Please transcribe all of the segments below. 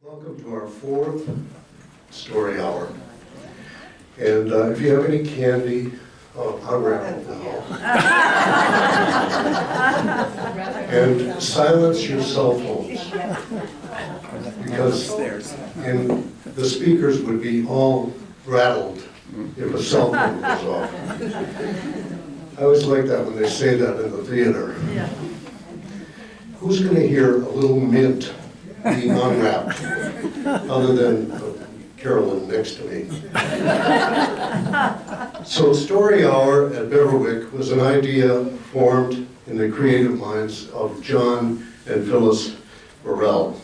Welcome to our fourth story hour. And if you have any candy, unwrap it now. And silence your cell phones. Because the speakers would be all rattled if a cell phone goes off. I always like that when they say that in the theater. Yeah. Who's going to hear a little mint being unwrapped, other than Carolyn next to me? So Story Hour at Beverwyck was an idea formed in the creative minds of John and Phyllis Burrell.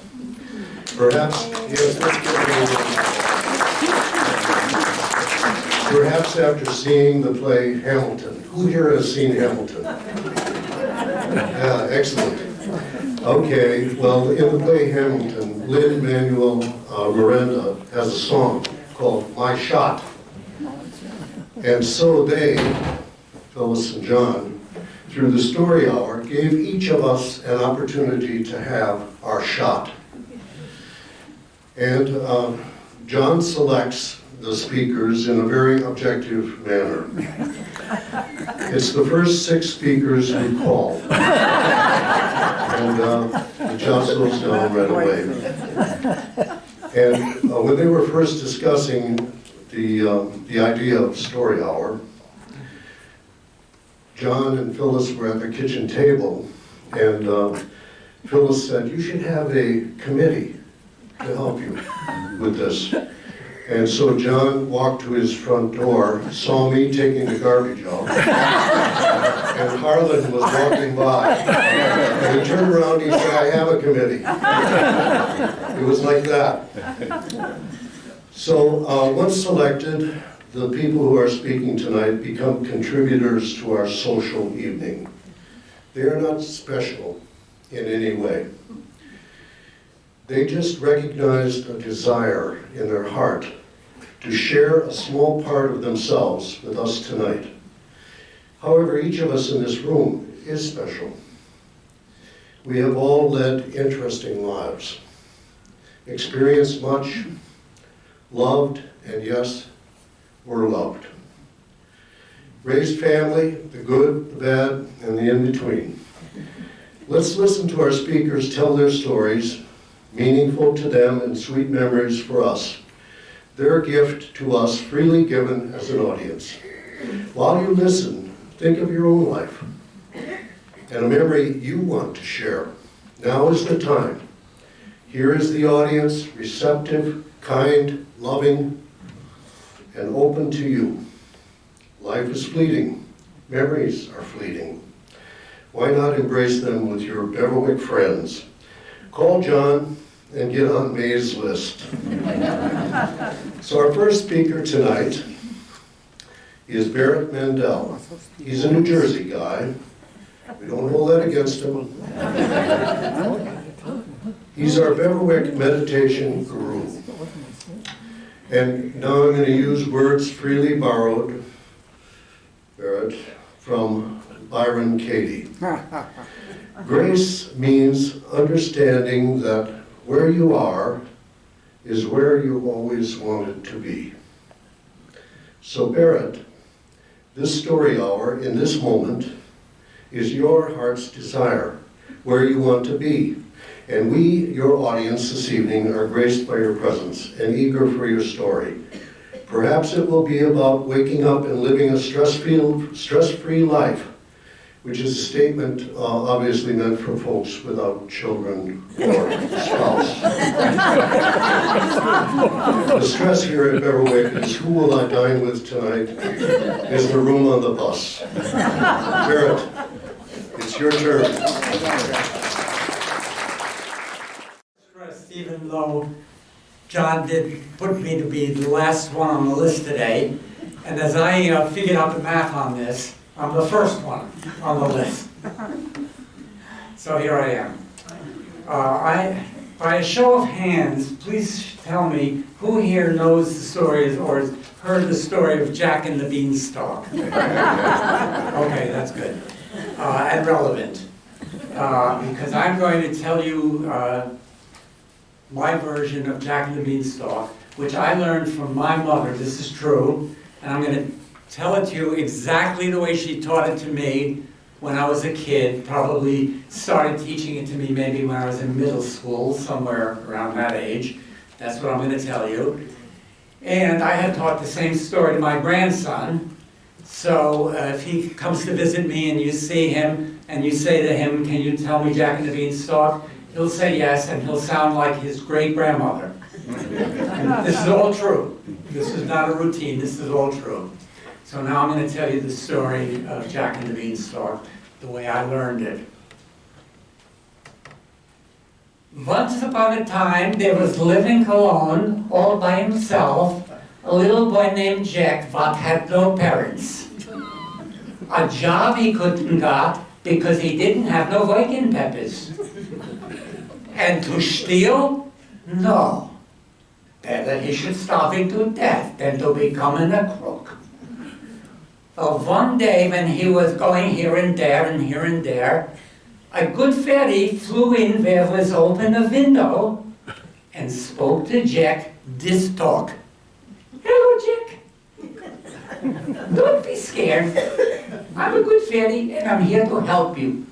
Perhaps, yes, let's get perhaps after seeing the play Hamilton. Who here has seen Hamilton? Yeah, excellent. Okay, well, in the play Hamilton, Lin-Manuel Miranda has a song called My Shot. And so they, Phyllis and John, through the story hour, gave each of us an opportunity to have our shot. And John selects the speakers in a very objective manner. It's the first 6 speakers who call. And it jostles down right away. And when they were first discussing the idea of Story Hour, John and Phyllis were at the kitchen table, and Phyllis said, "You should have a committee to help you with this." And so John walked to his front door, saw me taking the garbage out, and Harlan was walking by. And he turned around and he said, "I have a committee." It was like that. So once selected, the people who are speaking tonight become contributors to our social evening. They are not special in any way. They just recognized a desire in their heart to share a small part of themselves with us tonight. However, each of us in this room is special. We have all led interesting lives, experienced much, loved, and yes, were loved. Raised family, the good, the bad, and the in-between. Let's listen to our speakers tell their stories, meaningful to them and sweet memories for us. Their gift to us freely given as an audience. While you listen, think of your own life and a memory you want to share. Now is the time. Here is the audience, receptive, kind, loving, and open to you. Life is fleeting. Memories are fleeting. Why not embrace them with your Beverwyck friends? Call John and get on May's list. So our first speaker tonight is Barrett Mandel. He's a New Jersey guy. We don't hold that against him. He's our Beverwyck meditation guru. And now I'm going to use words freely borrowed, Barrett, from Byron Katie. Grace means understanding that where you are is where you always wanted to be. So Barrett, this story hour in this moment is your heart's desire, where you want to be. And we, your audience this evening, are graced by your presence and eager for your story. Perhaps it will be about waking up and living a stress-free life, which is a statement obviously meant for folks without children or spouse. The stress here at Beverwyck is who will I dine with tonight? Is there room on the bus? Barrett, it's your turn. Stress, even though John did put me to be the last one on the list today, and as I figured out the math on this, I'm the first one on the list. So here I am. By a show of hands, please tell me who here knows the stories or has heard the story of Jack and the Beanstalk. Okay, that's good. And relevant. Because I'm going to tell you my version of Jack and the Beanstalk, which I learned from my mother. This is true, and I'm going to tell it to you exactly the way she taught it to me when I was a kid. Probably started teaching it to me maybe when I was in middle school, somewhere around that age. That's what I'm going to tell you. And I had taught the same story to my grandson. So if he comes to visit me and you see him and you say to him, "Can you tell me Jack and the Beanstalk?" He'll say yes, and he'll sound like his great-grandmother. And this is all true. This is not a routine. This is all true. So now I'm going to tell you the story of Jack and the Beanstalk, the way I learned it. Once upon a time, there was living alone, all by himself, a little boy named Jack that had no parents. A job he couldn't get because he didn't have no working papers. And to steal? No. Better he should starving to death than to becoming a crook. Well, one day when he was going here and there, a good fairy flew in where was open a window and spoke to Jack this talk. "Hello, Jack. Don't be scared. I'm a good fairy and I'm here to help you.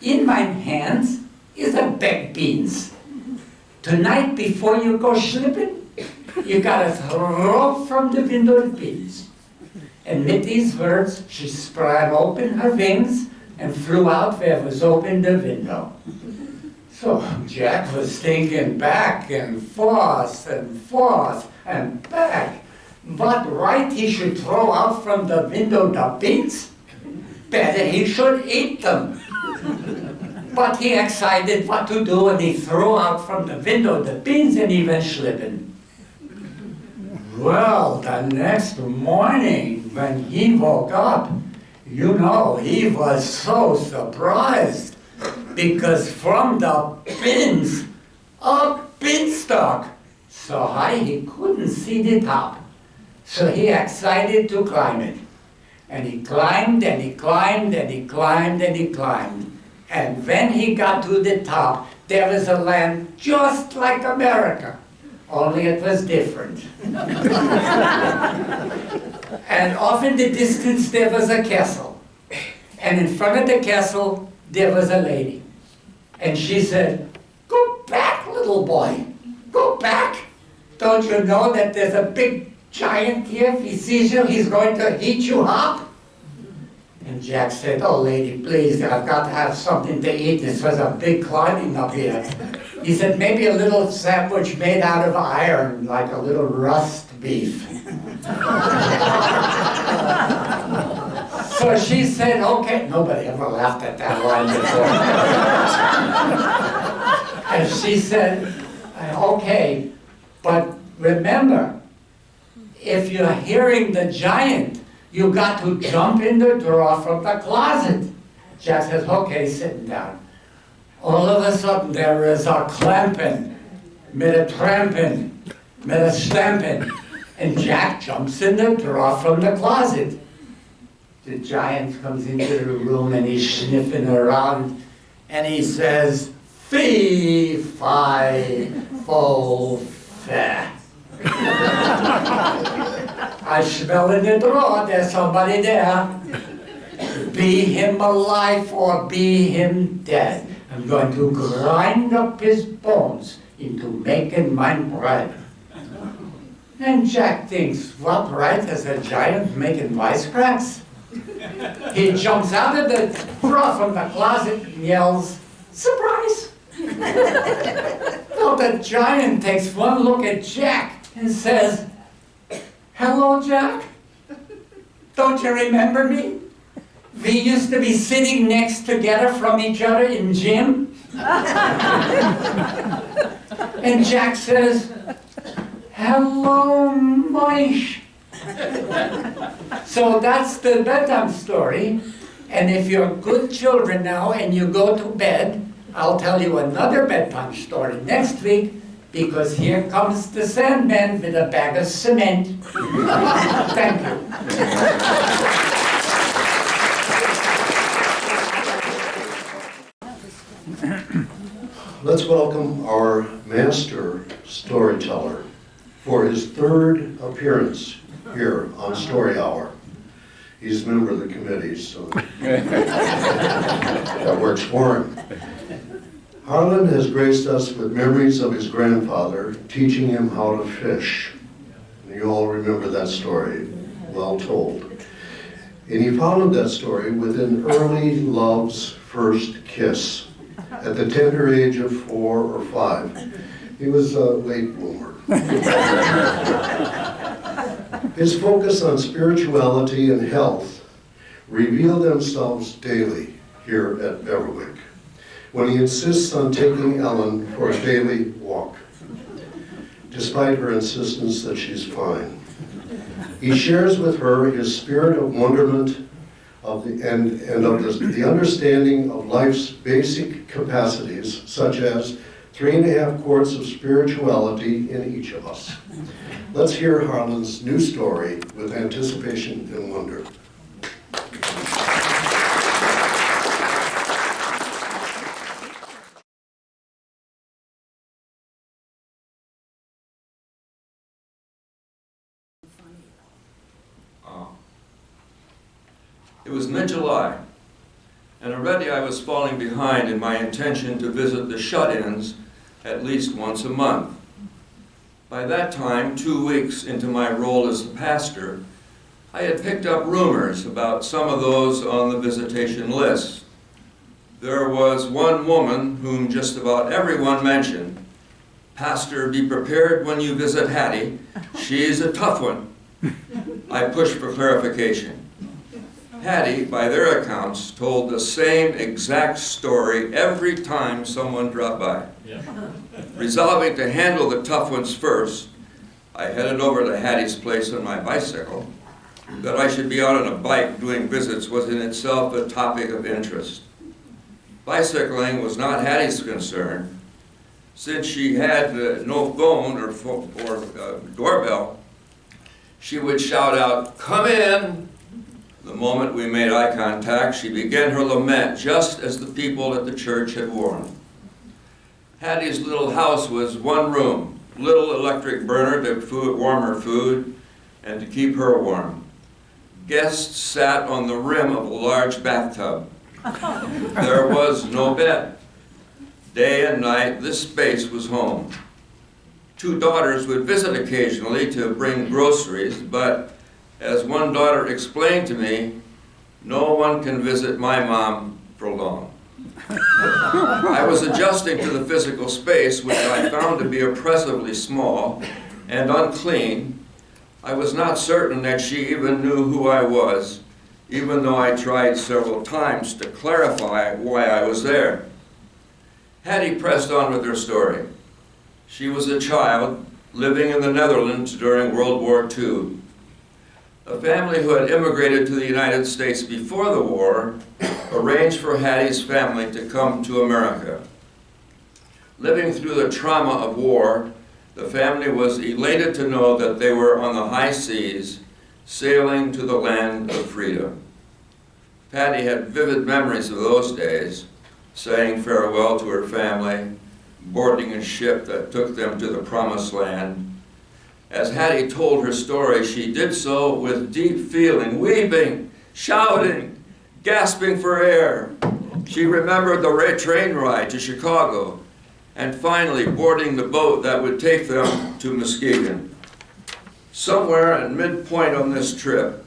In my hands is a bag beans. Tonight before you go slipping, you gotta throw from the window the beans." And with these words, she spread open her wings and flew out where was open the window. So Jack was thinking back and forth and back. What right he should throw out from the window the beans? Better he should eat them. But he decided what to do, and he threw out from the window the beans and he went slipping. Well, the next morning when he woke up, you know, he was so surprised because from the bins, a beanstalk, so high he couldn't see the top. So he decided to climb it. And he climbed and he climbed and he climbed and he climbed. And when he got to the top, there was a land just like America, only it was different. And off in the distance there was a castle. And in front of the castle there was a lady. And she said, "Go back, little boy, go back. Don't you know that there's a big giant here? If he sees you, he's going to eat you up." And Jack said, "Oh, lady, please, I've got to have something to eat. This was a big climbing up here." He said, "Maybe a little sandwich made out of iron, like a little rust beef." So she said, "Okay." Nobody ever laughed at that line before. And she said, "Okay, but remember, if you're hearing the giant, you got to jump in the drawer from the closet." Jack says, "Okay," sitting down. All of a sudden there is a clamping, with a tramping, with a stamping, and Jack jumps in the drawer from the closet. The giant comes into the room and he's sniffing around and he says, "Fee, fi, fo, fe. I smell in the drawer, there's somebody there. Be him alive or be him dead. I'm going to grind up his bones into making my bread." And Jack thinks, what right has a giant making wisecracks? He jumps out of the drawer from the closet and yells, "Surprise!" Well, the giant takes one look at Jack and says, "Hello, Jack. Don't you remember me? We used to be sitting next together from each other in gym." And Jack says, "Hello, Moish." So that's the bedtime story. And if you're good children now and you go to bed, I'll tell you another bedtime story next week, because here comes the Sandman with a bag of cement. Thank you. Let's welcome our master storyteller for his third appearance here on Story Hour. He's a member of the committee, so that works for him. Harlan has graced us with memories of his grandfather teaching him how to fish. And you all remember that story, well told. And he followed that story with an early love's first kiss at the tender age of 4 or 5. He was a late bloomer. His focus on spirituality and health reveal themselves daily here at Beverwyck, when he insists on taking Ellen for a daily walk, despite her insistence that she's fine. He shares with her his spirit of wonderment of the understanding of life's basic capacities, such as 3.5 quarts of spirituality in each of us. Let's hear Harlan's new story with anticipation and wonder. It was mid-July, and already I was falling behind in my intention to visit the shut-ins at least once a month. By that time, 2 weeks into my role as the pastor, I had picked up rumors about some of those on the visitation list. There was one woman whom just about everyone mentioned. "Pastor, be prepared when you visit Hattie. She's a tough one." I pushed for clarification. Hattie, by their accounts, told the same exact story every time someone dropped by. Yeah. Resolving to handle the tough ones first, I headed over to Hattie's place on my bicycle. That I should be out on a bike doing visits was in itself a topic of interest. Bicycling was not Hattie's concern. Since she had no phone or doorbell, she would shout out, "Come in!" The moment we made eye contact, she began her lament just as the people at the church had warned. Hattie's little house was one room, little electric burner to warm her food and to keep her warm. Guests sat on the rim of a large bathtub. There was no bed. Day and night, this space was home. 2 daughters would visit occasionally to bring groceries, but as one daughter explained to me, "No one can visit my mom for long." I was adjusting to the physical space, which I found to be oppressively small and unclean. I was not certain that she even knew who I was, even though I tried several times to clarify why I was there. Hattie pressed on with her story. She was a child living in the Netherlands during World War II. A family who had immigrated to the United States before the war arranged for Hattie's family to come to America. Living through the trauma of war, the family was elated to know that they were on the high seas, sailing to the land of freedom. Patty had vivid memories of those days, saying farewell to her family, boarding a ship that took them to the promised land. As Hattie told her story, she did so with deep feeling, weeping, shouting, gasping for air. She remembered the train ride to Chicago, and finally boarding the boat that would take them to Muskegon. Somewhere at midpoint on this trip,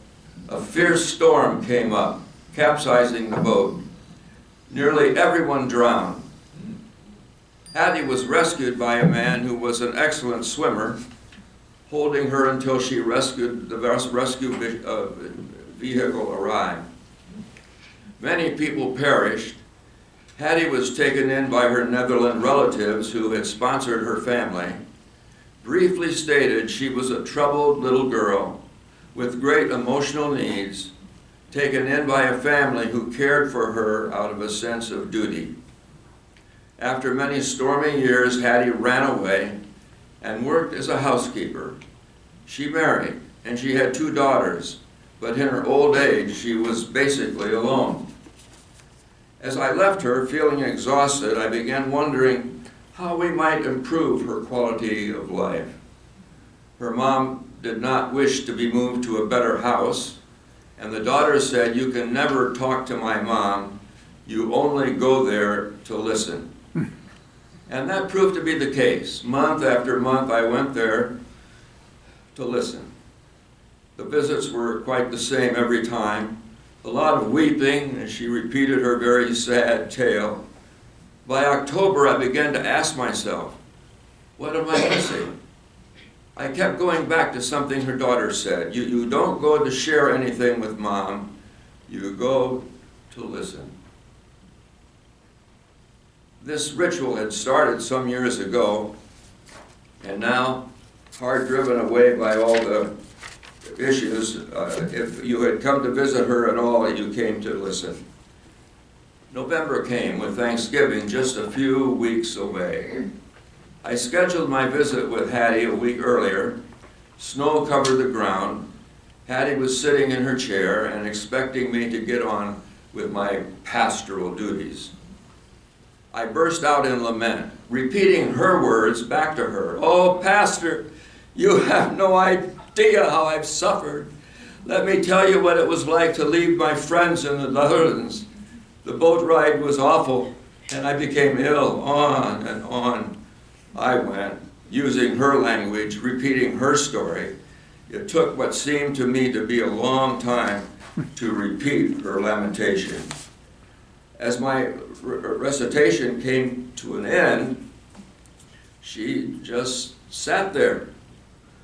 a fierce storm came up, capsizing the boat. Nearly everyone drowned. Hattie was rescued by a man who was an excellent swimmer, holding her until the rescue vehicle arrived. Many people perished. Hattie was taken in by her Netherlands relatives who had sponsored her family. Briefly stated, she was a troubled little girl with great emotional needs, taken in by a family who cared for her out of a sense of duty. After many stormy years, Hattie ran away and worked as a housekeeper. She married, and she had 2 daughters, but in her old age, she was basically alone. As I left her, feeling exhausted, I began wondering how we might improve her quality of life. Her mom did not wish to be moved to a better house, and the daughter said, "You can never talk to my mom, you only go there to listen." And that proved to be the case. Month after month I went there to listen. The visits were quite the same every time. A lot of weeping as she repeated her very sad tale. By October I began to ask myself, what am I missing? I kept going back to something her daughter said. You don't go to share anything with mom, you go to listen. This ritual had started some years ago, and now, hard driven away by all the issues, if you had come to visit her at all, you came to listen. November came with Thanksgiving just a few weeks away. I scheduled my visit with Hattie a week earlier. Snow covered the ground. Hattie was sitting in her chair and expecting me to get on with my pastoral duties. I burst out in lament, repeating her words back to her. "Oh, Pastor, you have no idea how I've suffered. Let me tell you what it was like to leave my friends in the Netherlands. The boat ride was awful, and I became ill." On and on I went, using her language, repeating her story. It took what seemed to me to be a long time to repeat her lamentation. As my recitation came to an end, she just sat there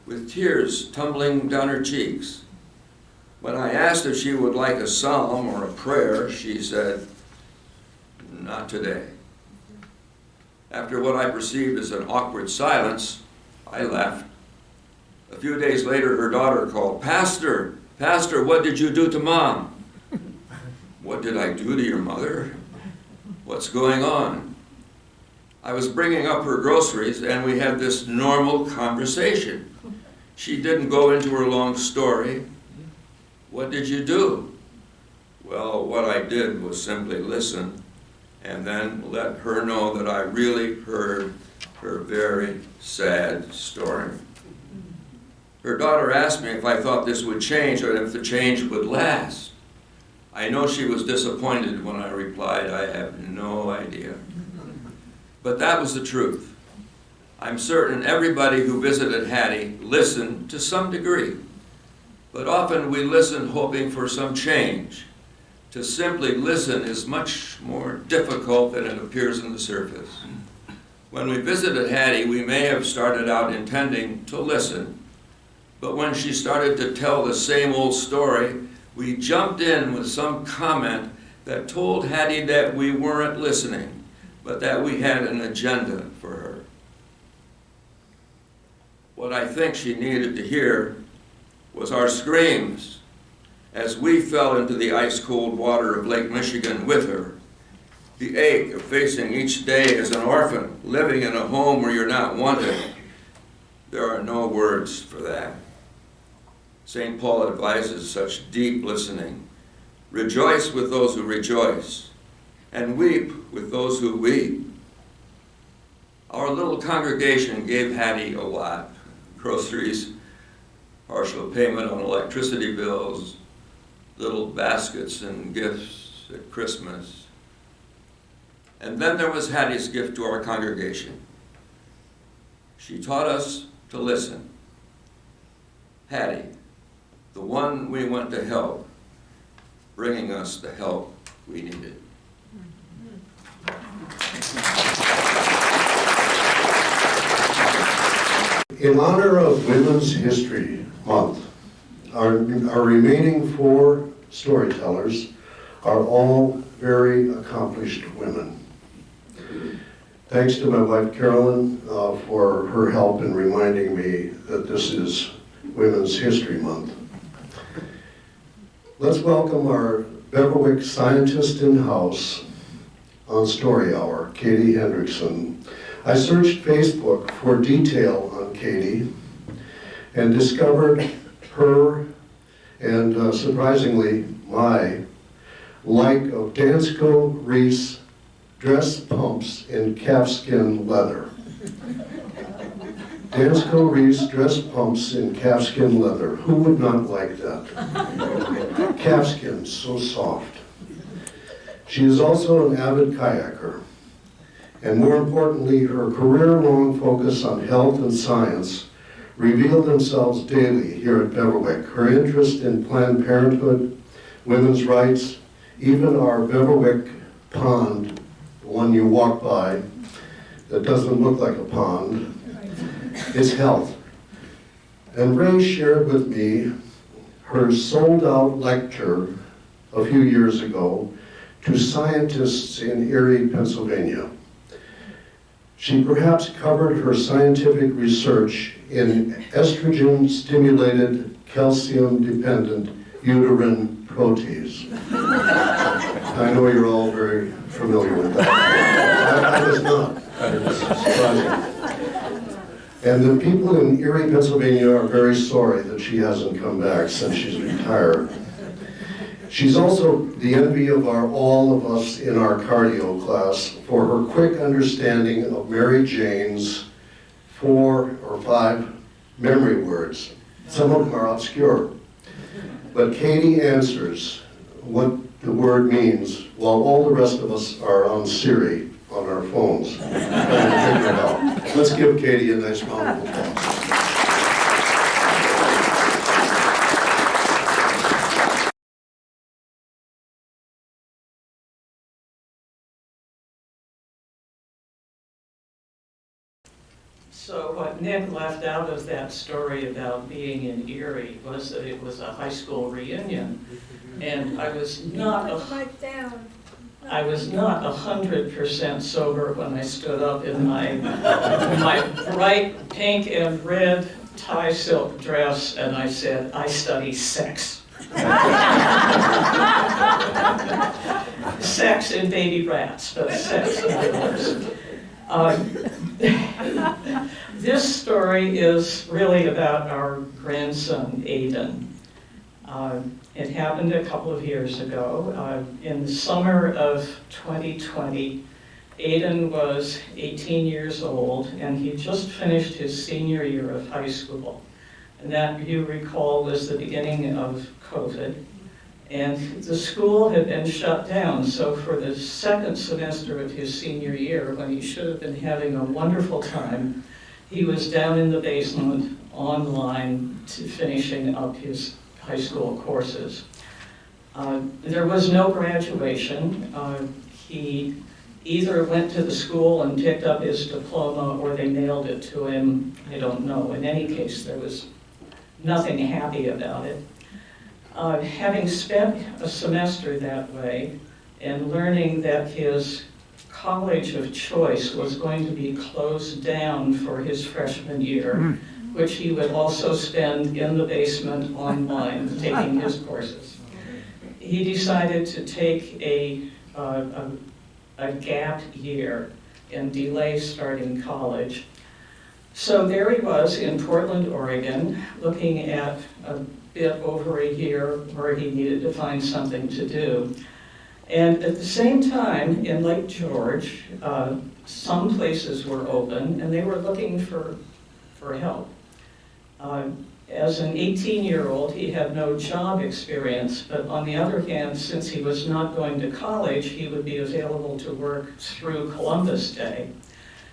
with tears tumbling down her cheeks. When I asked if she would like a psalm or a prayer, she said, "Not today." After what I perceived as an awkward silence, I left. A few days later, her daughter called, Pastor, what did you do to Mom?" "What did I do to your mother? What's going on?" I was bringing up her groceries, and we had this normal conversation. She didn't go into her long story. "What did you do?" "Well, what I did was simply listen and then let her know that I really heard her very sad story." Her daughter asked me if I thought this would change or if the change would last. I know she was disappointed when I replied, "I have no idea." But that was the truth. I'm certain everybody who visited Hattie listened to some degree, but often we listen hoping for some change. To simply listen is much more difficult than it appears on the surface. When we visited Hattie, we may have started out intending to listen, but when she started to tell the same old story, we jumped in with some comment that told Hattie that we weren't listening, but that we had an agenda for her. What I think she needed to hear was our screams as we fell into the ice-cold water of Lake Michigan with her. The ache of facing each day as an orphan, living in a home where you're not wanted. There are no words for that. St. Paul advises such deep listening. Rejoice with those who rejoice, and weep with those who weep. Our little congregation gave Hattie a lot. Groceries, partial payment on electricity bills, little baskets and gifts at Christmas. And then there was Hattie's gift to our congregation. She taught us to listen. Hattie, the one we went to help, bringing us the help we needed. In honor of Women's History Month, our remaining 4 storytellers are all very accomplished women. Thanks to my wife Carolyn for her help in reminding me that this is Women's History Month. Let's welcome our Beverwyck scientist in-house on Story Hour, Katie Hendrickson. I searched Facebook for detail on Katie and discovered her and surprisingly my like of Dansko Rhys dress pumps in calfskin leather. Dansko Reese dress pumps in calfskin leather. Who would not like that? Calfskin, so soft. She is also an avid kayaker. And more importantly, her career-long focus on health and science reveal themselves daily here at Beverwyck. Her interest in Planned Parenthood, women's rights, even our Beverwyck pond, the one you walk by, that doesn't look like a pond, is health. And Ray shared with me her sold-out lecture a few years ago to scientists in Erie, Pennsylvania. She perhaps covered her scientific research in estrogen-stimulated, calcium-dependent uterine protease. I know you're all very familiar with that. I was not. It was surprising. And the people in Erie, Pennsylvania are very sorry that she hasn't come back since she's retired. She's also the envy of all of us in our cardio class for her quick understanding of Mary Jane's 4 or 5 memory words. Some of them are obscure. But Katie answers what the word means while all the rest of us are on Siri on our phones trying to figure it out. Let's give Katie a nice round of applause. So what Nick left out of that story about being in Erie was that it was a high school reunion. And I was not 100% sober when I stood up in my bright pink and red tie silk dress and I said, I study sex. Sex and baby rats, but sex, of course. This story is really about our grandson, Aiden. It happened a couple of years ago. In the summer of 2020, Aiden was 18 years old, and he just finished his senior year of high school. And that, you recall, was the beginning of COVID. And the school had been shut down, so for the second semester of his senior year, when he should have been having a wonderful time, he was down in the basement online finishing up his high school courses. There was no graduation. He either went to the school and picked up his diploma or they mailed it to him. I don't know. In any case, there was nothing happy about it. Having spent a semester that way and learning that his college of choice was going to be closed down for his freshman year, which he would also spend in the basement online taking his courses, he decided to take a gap year and delay starting college. So there he was in Portland, Oregon, looking at a bit over a year where he needed to find something to do. And at the same time, in Lake George, some places were open and they were looking for help. As an 18-year-old, he had no job experience, but on the other hand, since he was not going to college, he would be available to work through Columbus Day.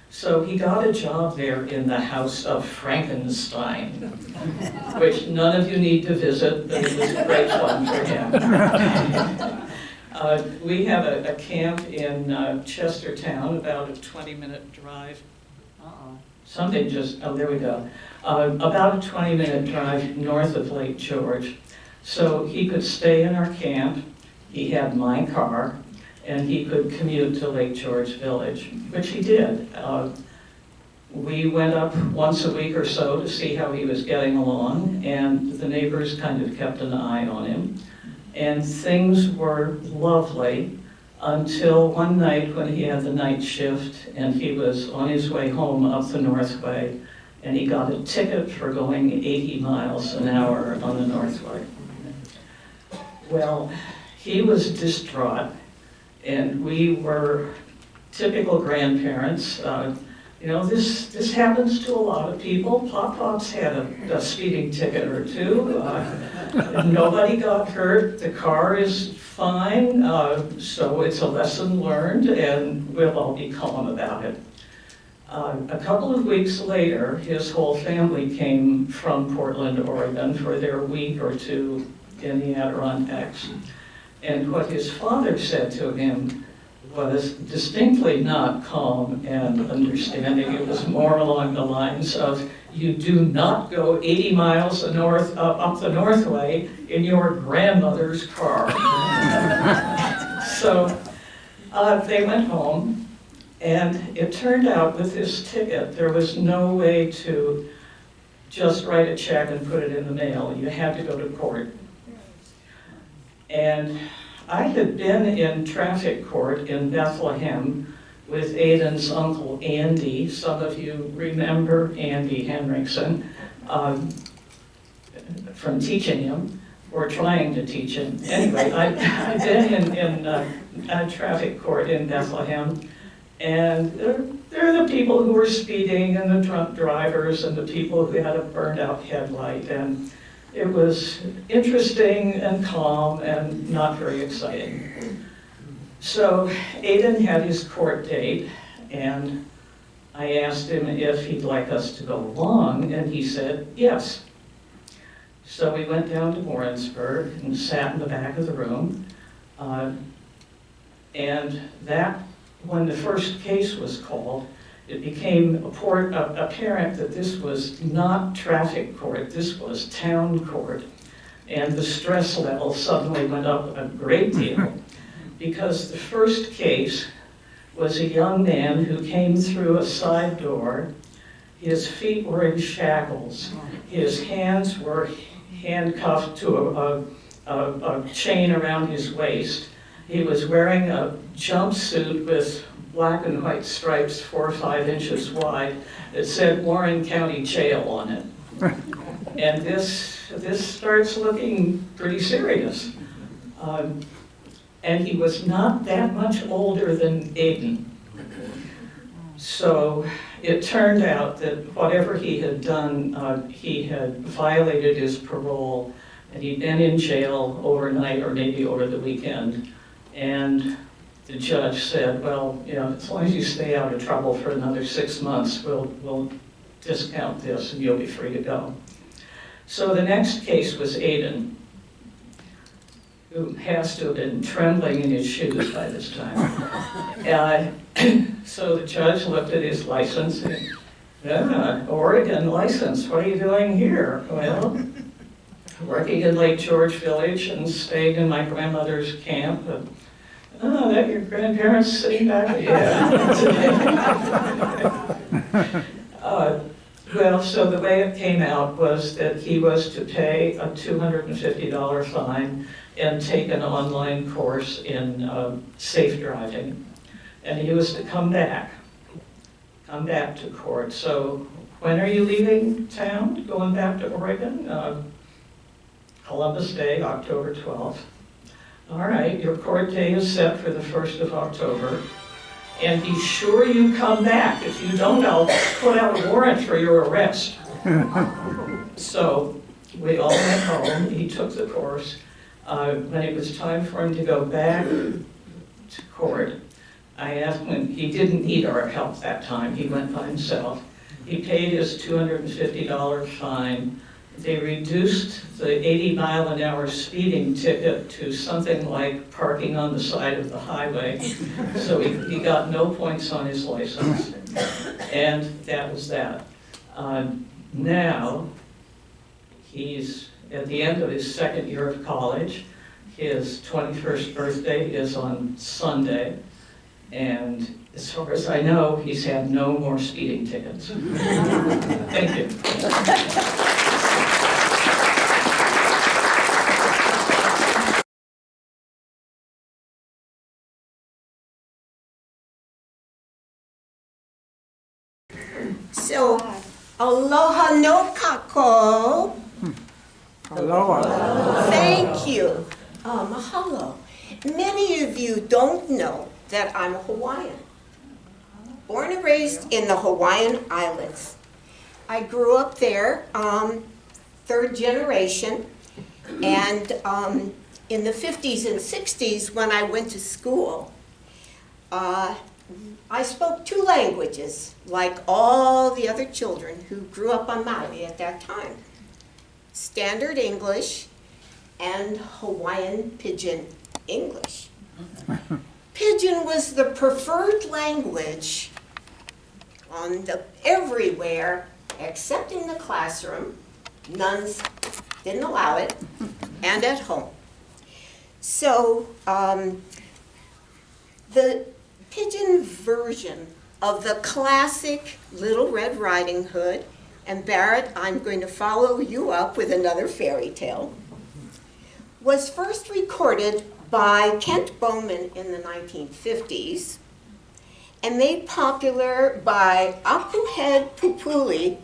So he got a job there in the House of Frankenstein, which none of you need to visit, but it was a great fun for him. We have a camp in Chestertown, about a 20-minute drive. Something just, oh, there we go. About a 20-minute drive north of Lake George. So he could stay in our camp. He had my car, and he could commute to Lake George Village, which he did. We went up once a week or so to see how he was getting along, and the neighbors kind of kept an eye on him. And things were lovely until one night when he had the night shift and he was on his way home up the Northway, and he got a ticket for going 80 miles an hour on the Northway. Well, he was distraught, and we were typical grandparents. You know, this happens to a lot of people. Pop-Pop's had a speeding ticket or two. Nobody got hurt. The car is fine, so it's a lesson learned, and we'll all be calm about it. A couple of weeks later, his whole family came from Portland, Oregon for their week or two in the Adirondacks. And what his father said to him was distinctly not calm and understanding. It was more along the lines of, you do not go 80 miles north, up the Northway in your grandmother's car. So they went home, and it turned out with this ticket, there was no way to just write a check and put it in the mail. You had to go to court. And I had been in traffic court in Bethlehem with Aiden's uncle Andy. Some of you remember Andy Henriksen from teaching him, or trying to teach him. Anyway, I've been in traffic court in Bethlehem, and there are the people who were speeding, and the drunk drivers, and the people who had a burned out headlight, and it was interesting and calm and not very exciting. So Aiden had his court date, and I asked him if he'd like us to go along, and he said yes. So we went down to Warrensburg and sat in the back of the room. And when the first case was called, it became apparent that this was not traffic court, this was town court. And the stress level suddenly went up a great deal, because the first case was a young man who came through a side door. His feet were in shackles. His hands were handcuffed to a chain around his waist. He was wearing a jumpsuit with black and white stripes 4 or 5 inches wide that said Warren County Jail on it. And this starts looking pretty serious. And he was not that much older than Aiden. So it turned out that whatever he had done, he had violated his parole, and he'd been in jail overnight or maybe over the weekend. And the judge said, well, you know, as long as you stay out of trouble for another 6 months, we'll discount this and you'll be free to go. So the next case was Aiden, who has to have been trembling in his shoes by this time. So the judge looked at his license and, yeah, Oregon license, what are you doing here? Well, working in Lake George Village and staying in my grandmother's camp. Oh, that your grandparents sitting back? Yeah. Well, so the way it came out was that he was to pay a $250 fine and take an online course in safe driving. And he was to come back to court. So when are you leaving town, going back to Oregon? Columbus Day, October 12th. All right, your court date is set for the 1st of October. And be sure you come back. If you don't, I'll put out a warrant for your arrest. So we all went home. He took the course. When it was time for him to go back to court, I asked him, he didn't need our help that time. He went by himself. He paid his $250 fine. They reduced the 80-mile-an-hour speeding ticket to something like parking on the side of the highway. So he got no points on his license. And that was that. Now, he's at the end of his second year of college. His 21st birthday is on Sunday. And as far as I know, he's had no more speeding tickets. Thank you. So, aloha no kako. Aloha. Thank you. Mahalo. Many of you don't know that I'm a Hawaiian. born and raised in the Hawaiian Islands. I grew up there, third generation, and in the 50s and 60s when I went to school, I spoke 2 languages, like all the other children who grew up on Maui at that time. Standard English and Hawaiian Pidgin English. Pidgin was the preferred language everywhere, except in the classroom. Nuns didn't allow it, and at home. So the Pidgin version of the classic Little Red Riding Hood, and Barrett, I'm going to follow you up with another fairy tale, was first recorded by Kent Bowman in the 1950s and made popular by Akuhead Pupuli.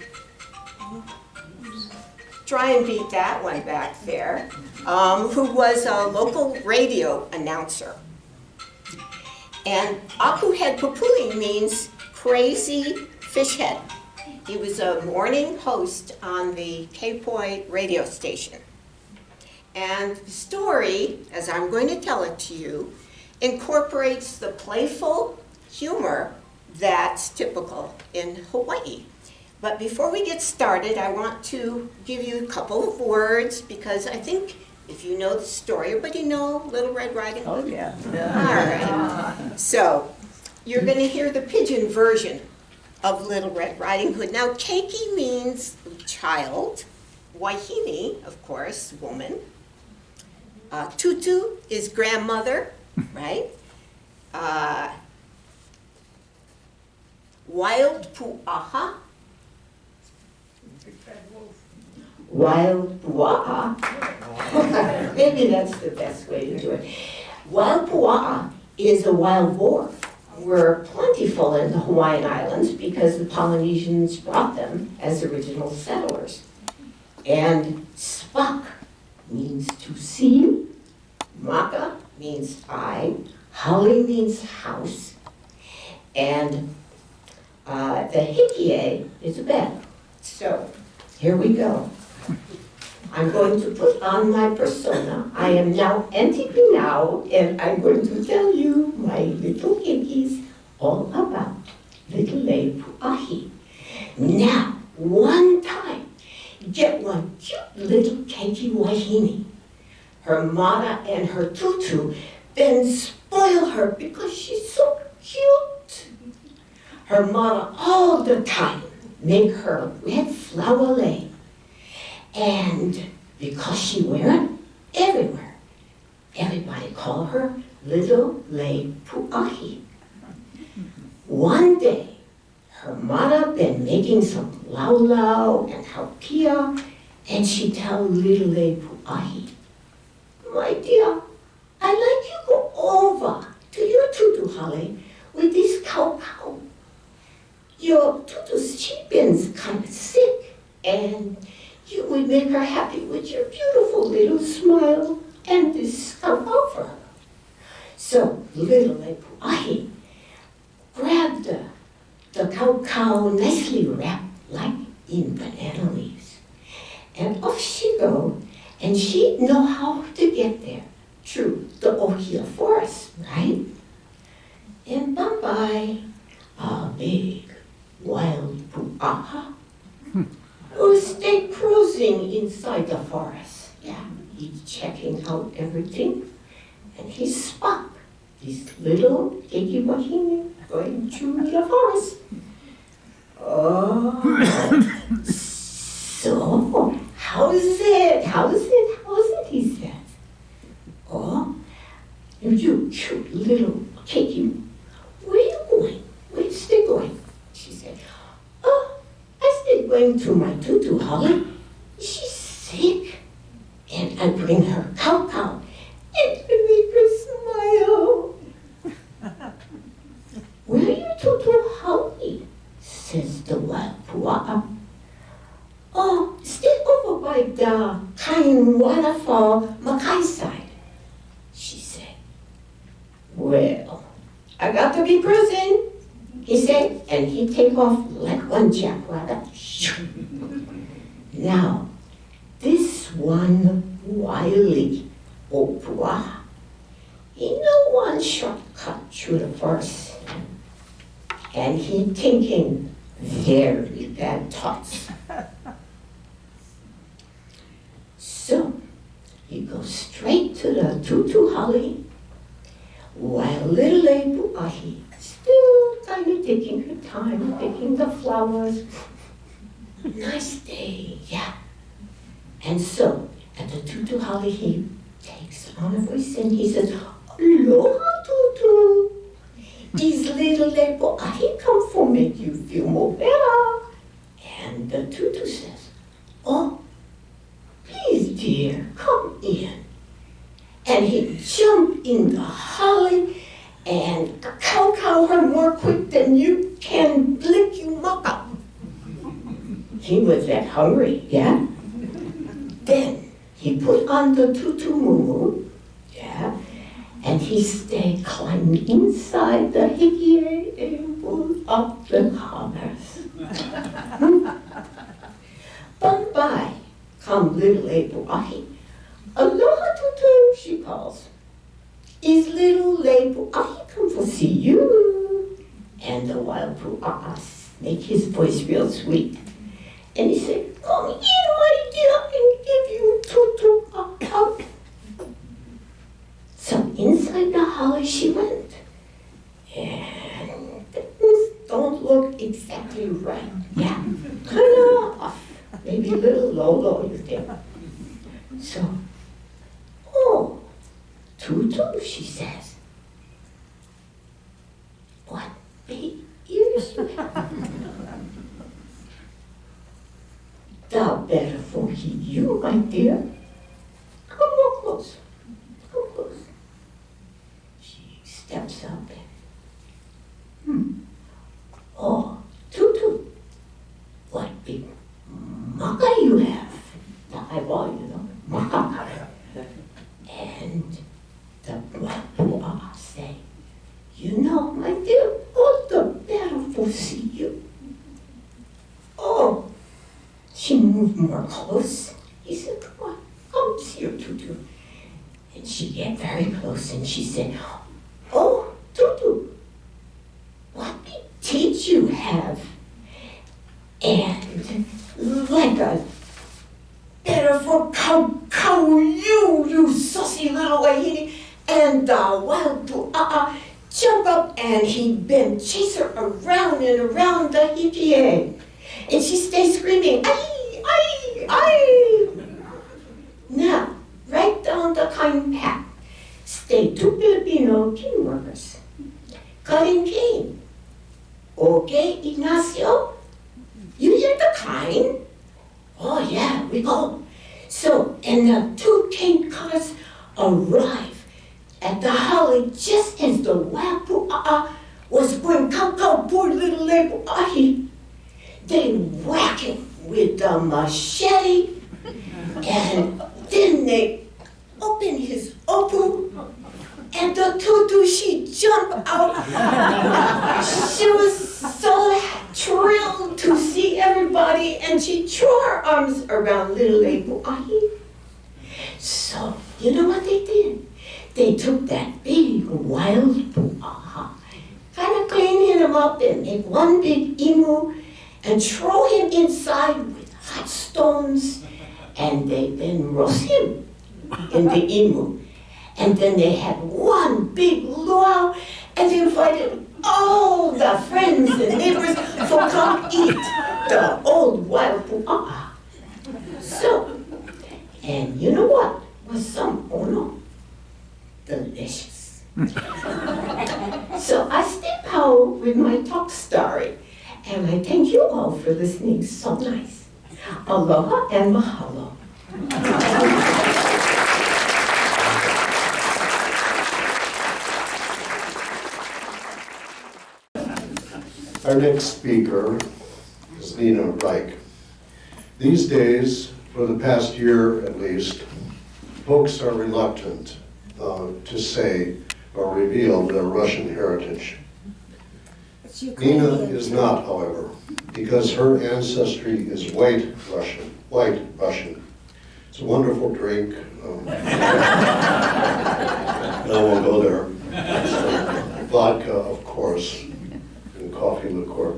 Try and beat that one back there, who was a local radio announcer. And Akuhead Pupuli means crazy fish head. He was a morning host on the Kapoi radio station. And the story, as I'm going to tell it to you, incorporates the playful humor that's typical in Hawaii. But before we get started, I want to give you a couple of words, because I think if you know the story, everybody know Little Red Riding Hood? Oh, yeah. All right. So, you're going to hear the Pidgin version of Little Red Riding Hood. Now, keiki means child. Wahine, of course, woman. Tutu is grandmother, right? Wild pu'aha. Wild pu'aha. Maybe that's the best way to do it. Wild pu'aha is a wild boar. Were plentiful in the Hawaiian Islands because the Polynesians brought them as original settlers. And Spuk means to see, Maka means eye, Hale means house, and the Hikie is a bed. So, here we go. I'm going to put on my persona. I am now Auntie Pinau, and I'm going to tell you, my little hickeys, all about Little Lei Pu'ahi. Now, one time, get one cute little keiki wahine. Her mara and her tutu then spoil her because she's so cute. Her mara all the time make her red flower lei. And because she wear it everywhere, everybody call her Little Lei Pu'ahi. One day, her mother been making some laulau and haupia, and she tell Little Lei Pu'ahi, my dear, I'd like you go over to your tutu hale with this cow. Your tutu's she been kind of sick, and you would make her happy with your beautiful little smile and this cow for her. So Little Lei Pu'ahi grabbed the cow nicely wrapped like in banana leaves. And off she go, and she know how to get there through the Ohia forest, right? And bye-bye, a big wild pu'aha who stayed cruising inside the forest. Yeah, he's checking out everything, and he spot this little keiki wahine going through the forest. Oh, so how's it, he said. Oh, you cute little keiki, where you going? Where's they going? She said, oh, I still going to my tutu hale. She's sick. And I bring her cow and make her smile. Where are you tutu hale? Says the wild pua'a. Oh, stay over by the kind waterfall Makai side. She said, well, I got to be cruising. he said, and he take off like one jackrabbit. Now, this one wily Oprah, he know one shortcut through the forest, and he thinking very bad thoughts. So, he goes straight to the tutu holly, while little Lady Ahi still kind of taking her time, picking the flowers. Nice day, yeah. And so, at the tutu holly, he takes on a voice and he says, "Aloha, tutu. Is little Lady Ahi come for make you feel more better?" And the tutu says, "Oh, please, dear, come in." And he jumped in the holly and cow her more quick than you can blick you mucka. He was that hungry, yeah? Then he put on the tutu mumu, yeah? And he stayed climbing inside the hickey and pulled up the covers. By come little Lady Ahi. "Aloha, tutu," she calls. "Is little Lady Ahi come for see you?" And the wild pua'a make his voice real sweet. And he said, "Come in, my dear, and give you tutu a hug." So inside the holly she went. And things don't look exactly right. Yeah, kind of off. Maybe a little low, you think. So, "Oh, tutu," she says. "What big ears you have." "The better for you, my dear. Come more close. Come close." She steps up and, "Oh, tutu, what big maka you have." The eyeball, you know, maka. And the pua'a say, "You know, my dear, all the better for see you." Oh, she moved more close. He said, "Come on, come see your tutu." And she get very close and she said, "Oh, tutu, what big teeth you have. And like a better for cow you saucy little wahine." And the wild pua'a jump up and he been chase her around and around the EPA. And she stays screaming, "Ay, ay, ay." Now, right down the kind path, stay two Filipino cane workers, cutting cane. "Okay, Ignacio, you hear the kind?" "Oh yeah, we go." So, and the two cane cutters arrive at the holly just as the wild pua'a was going cow poor little Lady Ahi. They whack him with the machete, and then they open his opu, and the tutu, she jumped out. She was so thrilled to see everybody, and she threw her arms around little Lady Ahi. So, you know what they did? They took that big wild pua'a, kind of cleaning him up and make one big imu, and throw him inside with hot stones, and they then roast him in the imu. And then they had one big luau, and they invited all the friends and neighbors to come eat the old wild pua'a. So, and you know what was some ono? Delicious. So I step out with my talk story, and I thank you all for listening so nice. Aloha and mahalo. Our next speaker is Nina Reich. These days, for the past year at least, folks are reluctant to say or reveal their Russian heritage. It's Nina Ukrainian. is not, however, because her ancestry is white Russian. White Russian. It's a wonderful drink. I won't go there. Vodka, of course, and coffee liqueur.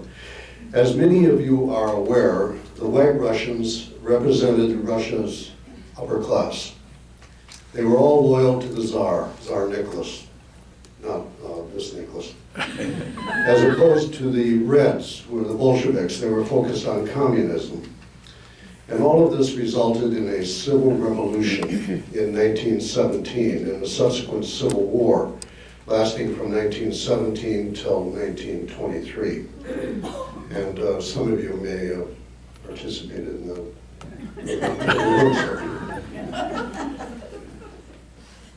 As many of you are aware, the White Russians represented Russia's upper class. They were all loyal to the Tsar, Tsar Nicholas, not this Nicholas. As opposed to the Reds, who were the Bolsheviks, they were focused on communism. And all of this resulted in a civil revolution in 1917 and a subsequent civil war lasting from 1917 till 1923. And some of you may have participated in the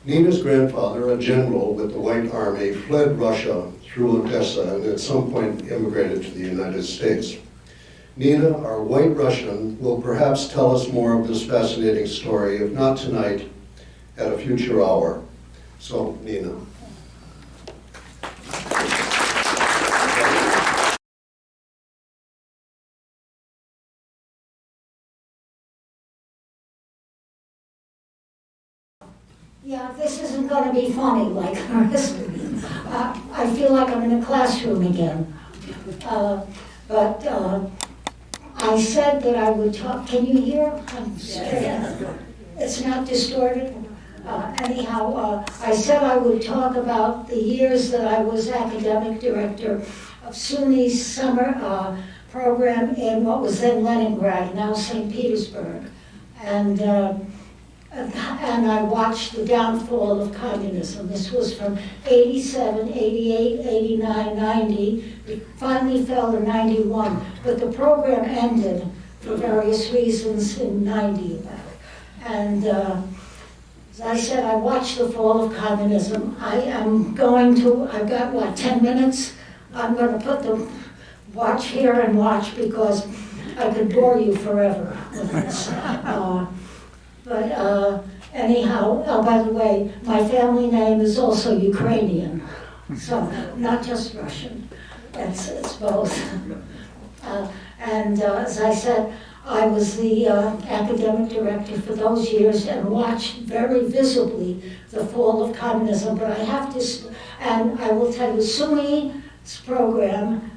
Nina's grandfather, a general with the White Army, fled Russia through Odessa and at some point immigrated to the United States. Nina, our White Russian, will perhaps tell us more of this fascinating story, if not tonight, at a future hour. So, Nina. Yeah, this isn't going to be funny like the rest of it. I feel like I'm in a classroom again. But I said that I would talk. Can you hear? I'm straight. It's not distorted. Anyhow, I said I would talk about the years that I was academic director of SUNY's summer program in what was then Leningrad, now St. Petersburg. And I watched the downfall of communism. This was from 87, 88, 89, 90. It finally fell in 91. But the program ended for various reasons in 90 about. And as I said, I watched the fall of communism. I've got what, 10 minutes? I'm going to put the watch here and watch because I could bore you forever with this. Anyhow, oh, by the way, my family name is also Ukrainian, so not just Russian, it's both. As I said, I was the academic director for those years and watched very visibly the fall of communism, but I have to, and I will tell you, SUNY's program,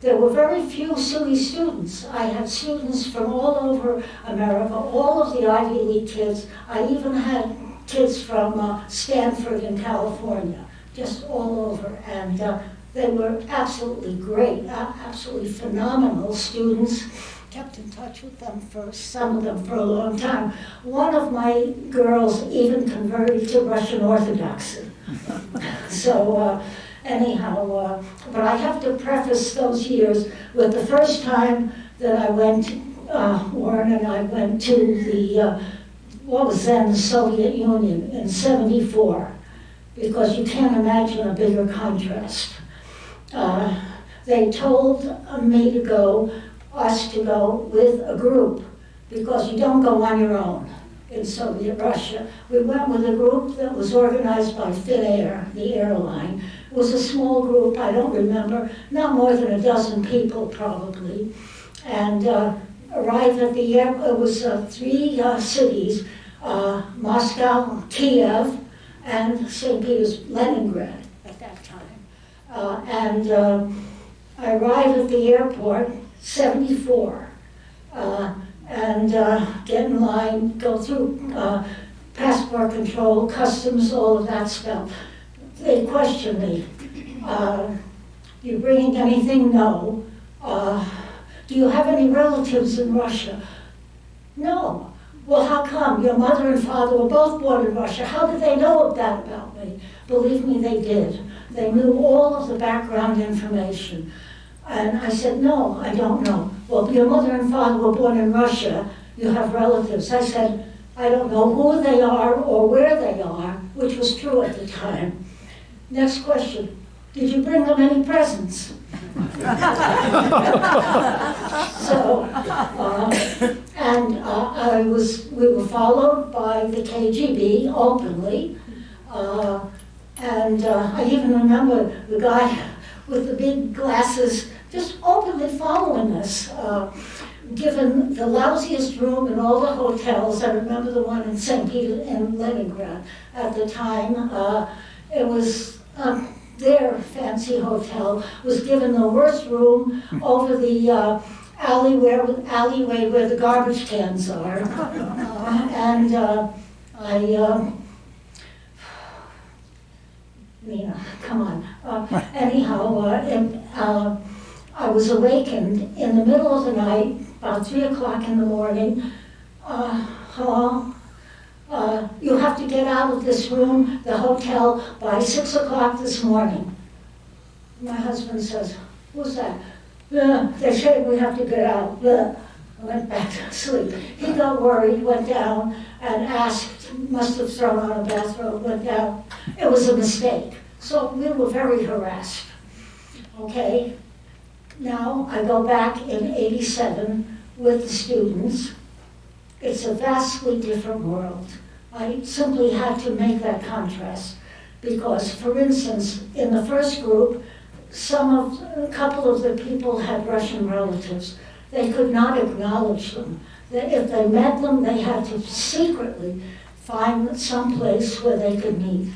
there were very few SUNY students. I had students from all over America, all of the Ivy League kids. I even had kids from Stanford in California, just all over. And they were absolutely great, absolutely phenomenal students. Kept in touch with them some of them for a long time. One of my girls even converted to Russian Orthodoxy. So, anyhow, but I have to preface those years with the first time that I went, Warren and I went to the, what was then the Soviet Union in '74, because you can't imagine a bigger contrast. They told me to go, us to go with a group, because you don't go on your own in Soviet Russia. We went with a group that was organized by Finnair, the airline. It was a small group, I don't remember, not more than a dozen people probably. And arrived at the airport, it was 3 cities, Moscow, Kiev, and St. Petersburg, Leningrad at that time. I arrived at the airport, 74. Get in line, go through passport control, customs, all of that stuff. They questioned me. You bringing anything? No. Do you have any relatives in Russia? No. Well, how come? Your mother and father were both born in Russia. How did they know that about me? Believe me, they did. They knew all of the background information. And I said, no, I don't know. Well, your mother and father were born in Russia. You have relatives. I said, I don't know who they are or where they are, which was true at the time. Next question, did you bring them any presents? We were followed by the KGB openly. I even remember the guy with the big glasses, just openly following us. Given the lousiest room in all the hotels. I remember the one in St. Peter in Leningrad at the time. It was their fancy hotel, was given the worst room over the alleyway where the garbage cans are. Nina, come on. Anyhow, I was awakened in the middle of the night, about 3 o'clock in the morning. Hello? You have to get out of this room, the hotel, by 6 o'clock this morning. My husband says, who's that? They say we have to get out. I went back to sleep. He got worried, went down and asked, must have thrown on a bathrobe, went down. It was a mistake. So we were very harassed. Okay? Now I go back in '87 with the students. It's a vastly different world. I simply had to make that contrast because, for instance, in the first group, a couple of the people had Russian relatives. They could not acknowledge them. If they met them, they had to secretly find some place where they could meet.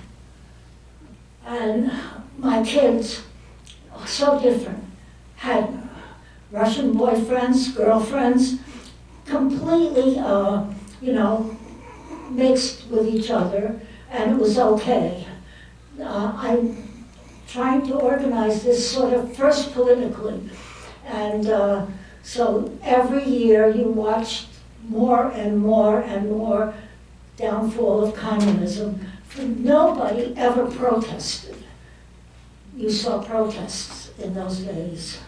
And my kids, so different, had Russian boyfriends, girlfriends, completely, mixed with each other, and it was okay. I'm trying to organize this sort of first politically, and so every year you watched more and more and more downfall of communism. Nobody ever protested. You saw protests in those days.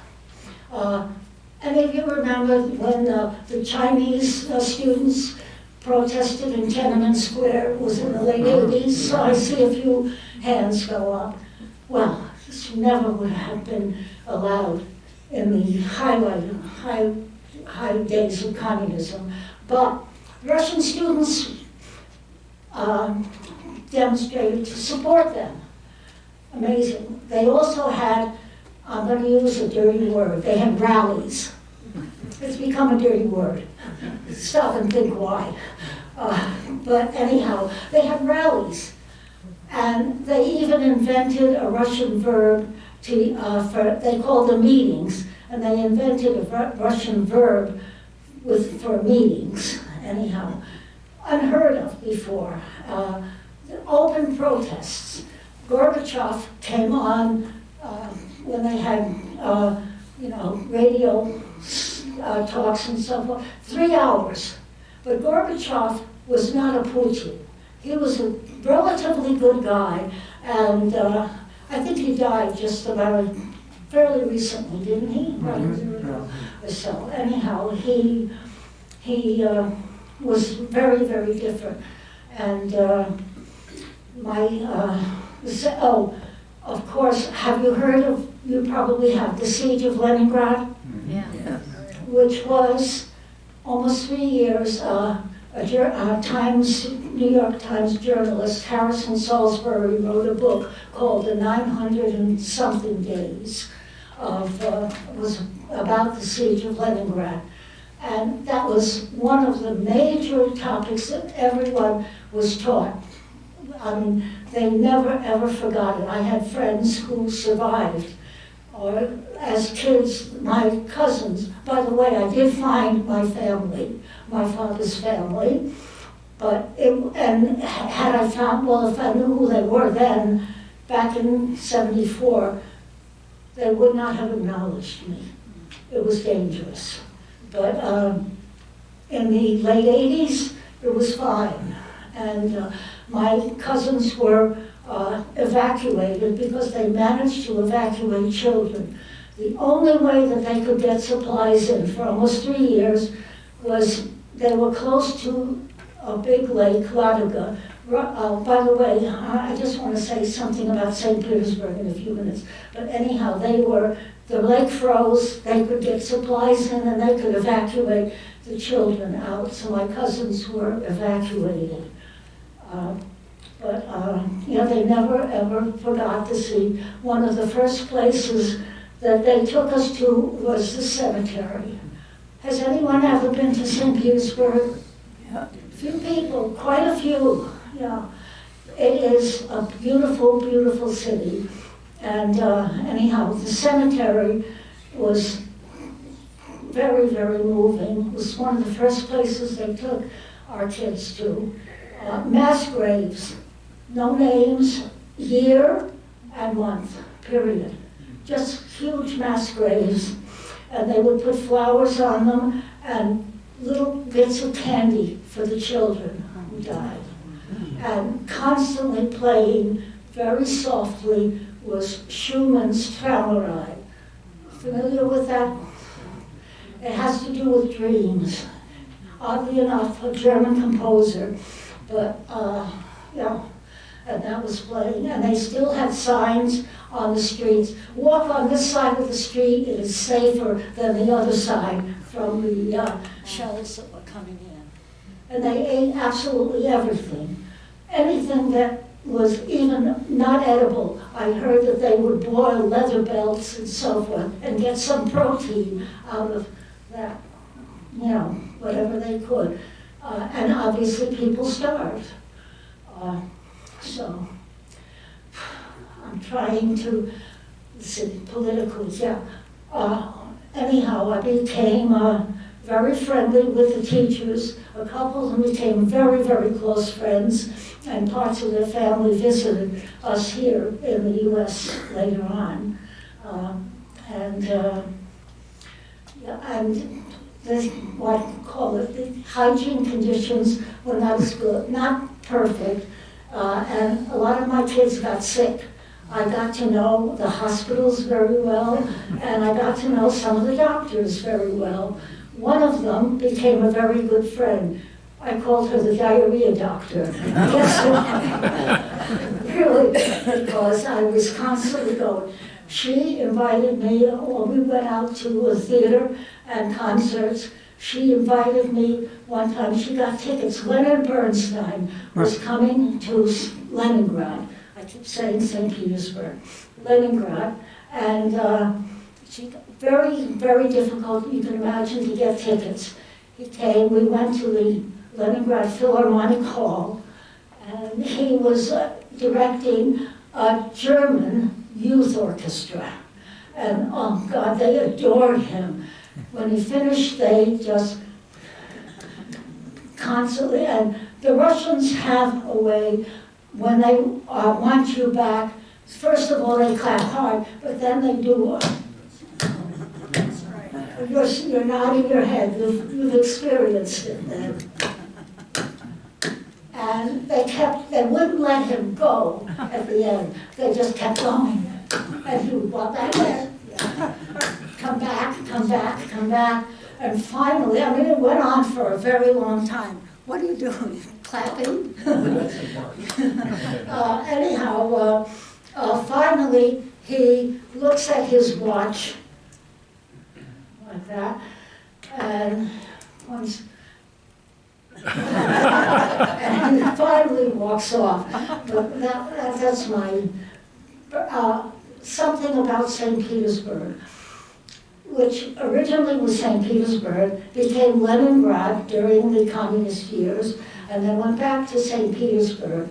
Any of you remember when the Chinese students protested in Tiananmen Square? It was in the late 80s, so I see a few hands go up. Well, this never would have been allowed in the high days of communism. But Russian students demonstrated to support them. Amazing. They also had, I'm going to use a dirty word, they had rallies. It's become a dirty word. Stop and think why. But anyhow, they had rallies. And they even invented a Russian verb they called them meetings, and they invented a Russian verb for meetings, anyhow. Unheard of before. Open protests. Gorbachev came on when they had, radio talks and so forth, 3 hours. But Gorbachev was not a Putin. He was a relatively good guy, and I think he died just about fairly recently, didn't he? Mm-hmm. So anyhow, he was very, very different. And of course, have you heard of, you probably have, the Siege of Leningrad? Yeah. Which was almost 3 years. New York Times journalist Harrison Salisbury wrote a book called The 900 and Something Days was about the Siege of Leningrad. And that was one of the major topics that everyone was taught. I mean, they never ever forgot it. I had friends who survived, or as kids, my cousins. By the way, I did find my family, my father's family, but had I found, well, if I knew who they were then, back in '74, they would not have acknowledged me. It was dangerous. But in the late 80s, it was fine. And my cousins were evacuated because they managed to evacuate children. The only way that they could get supplies in for almost 3 years was they were close to a big lake, Ladoga. By the way, I just want to say something about St. Petersburg in a few minutes. But anyhow, the lake froze, they could get supplies in, and they could evacuate the children out. So my cousins were evacuated. But, they never ever forgot to see. One of the first places that they took us to was the cemetery. Has anyone ever been to St. Petersburg? A few people, quite a few, yeah. It is a beautiful, beautiful city. And anyhow, the cemetery was very, very moving. It was one of the first places they took our kids to. Mass graves, no names, year and month, period. Just huge mass graves. And they would put flowers on them and little bits of candy for the children who died. And constantly playing, very softly, was Schumann's Träumerei. Familiar with that? It has to do with dreams. Oddly enough, a German composer, but and that was playing. And they still had signs on the streets. Walk on this side of the street, it is safer than the other side from the shells that were coming in. And they ate absolutely everything. Anything that was even not edible. I heard that they would boil leather belts and so forth and get some protein out of that, whatever they could. And obviously people starved. So I'm trying to, politicals, anyhow, I became very friendly with the teachers. A couple of them became very, very close friends, and parts of their family visited us here in the U.S. later on. And the hygiene conditions were not as good, not perfect, and a lot of my kids got sick. I got to know the hospitals very well, and I got to know some of the doctors very well. One of them became a very good friend. I called her the diarrhea doctor. Yes, really, because I was constantly going. She invited me, when we went out to a theater and concerts. She invited me one time, she got tickets. Leonard Bernstein was coming to Leningrad. I keep saying St. Petersburg. Leningrad. And very, very difficult, you can imagine, to get tickets. He came, we went to the Leningrad Philharmonic Hall, and he was directing a German youth orchestra. And oh God, they adored him. When he finished, they just constantly, and the Russians have a way, when they want you back, first of all they clap hard, but then they do you're nodding your head, you've experienced it then. And they wouldn't let him go at the end. They just kept going. And he would walk back there. Come back, come back, come back. And finally, it went on for a very long time. What are you doing? Clapping? Anyhow, finally, he looks at his watch, like that, and points, and he finally walks off. But that's my, something about St. Petersburg, which originally was St. Petersburg, became Leningrad during the communist years, and then went back to St. Petersburg.